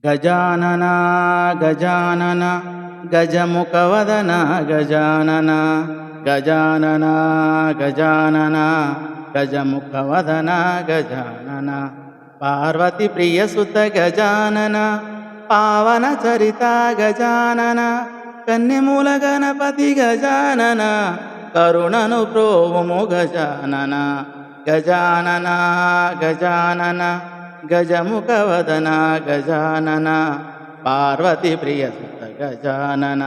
గజానన గజానన గజముఖవదన గజానన గజానన గజానన గజముఖవదన గజానన పార్వతి ప్రియసుత గజానన పావన చరిత గజానన కన్యమూల గణపతి గజానన కరుణను ప్రోవుము గజానన గజానన గజానన గజముఖవదన గజానన పార్వతి ప్రియసుత గజానన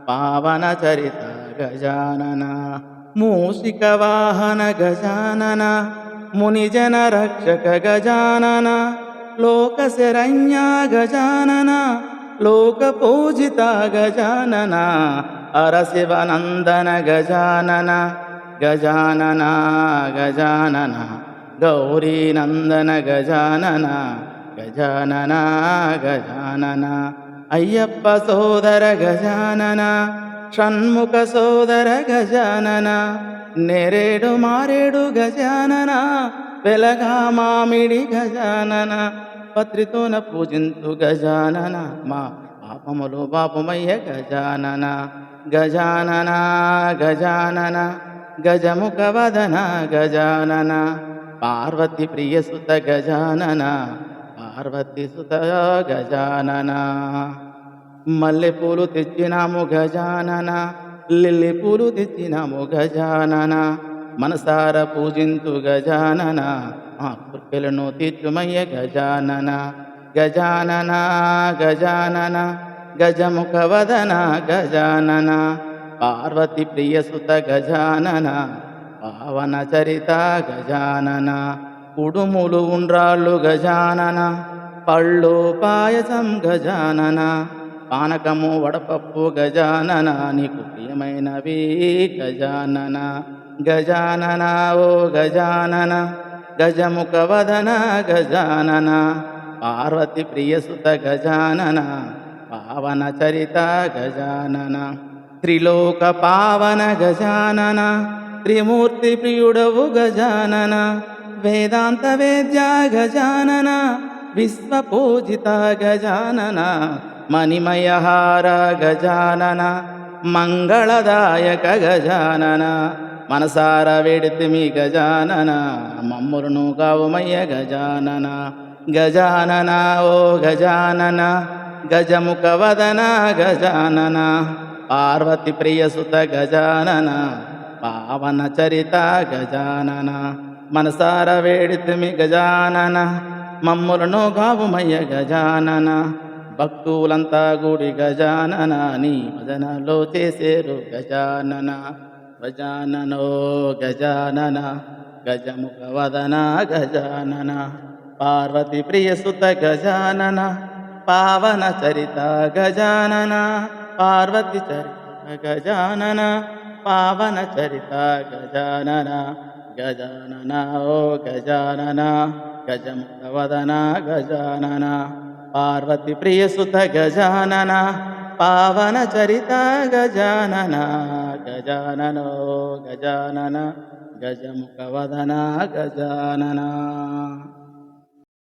పావన చరిత గజానన మూషిక వాహన గజానన మునిజన రక్షక గజానన లోక శరణ్య గజానన లోక పూజిత గజానన అరశివనందన గజానన గజానన గజానన గౌరీనందన గజానన గజానన గజానన అయ్యప్ప సోదర గజానన షణ్ముఖ సోదర గజానన నేరేడు మారేడు గజానన వెలగా మామిడి గజానన పత్రితోన పూజింతు గజానన మా పాపములు పాపమయ్య గజానన గజానన గజానన గజముఖవదన గజానన పార్వతి ప్రియసుత గజానన పార్వతి సుత గజానన మల్లె పూలు తెచ్చినాము గజానన లిల్లీ పూలు తెచ్చినాము గజానన మనసార పూజింతు గజానన మా కోర్కెలను తీర్చుమయ్య గజానన గజానన గజానన గజముఖవదన గజానన పార్వతి ప్రియసుత గజానన పావన చరిత గజానన కుడుములు ఉండ్రాళ్ళు గజానన పళ్ళు పాయసం గజానన పానకము వడపప్పు గజానన నీకు ప్రియమైనవి గజానన గజానన ఓ గజానన గజముఖవదన గజానన పార్వతి ప్రియసుత గజానన పావన చరిత గజానన త్రిలోక పావన గజానన త్రిమూర్తి ప్రియుడవు గజానన వేదాంత వేద్య గజానన విశ్వపూజిత గజానన మణిమయహార గజానన మంగళదాయక గజానన మనసార వేడితిమి గజానన మమ్ములను కావుమయ్య గజానన గజానన ఓ గజానన గజముఖవదన గజానన పార్వతి ప్రియసుత గజానన పావన చరిత గజానన మనసార వేడితిమి గజానన మమ్ములను గావుమయ్య గజానన భక్తులంతా గుడి గజానన నీ భజనలో చేసేరు గజానన గజాననో గజానన గజముఖవదన గజానన పార్వతి ప్రియసుత గజానన పావన చరిత గజానన పార్వతి చరిత గజానన పావన చరిత గజానన గజానన ఓ గజానన గజముఖవదన గజానన పార్వతి ప్రియసుత గజానన పావన చరిత గజానన గజాననో గజానన గజముఖవదన గజానన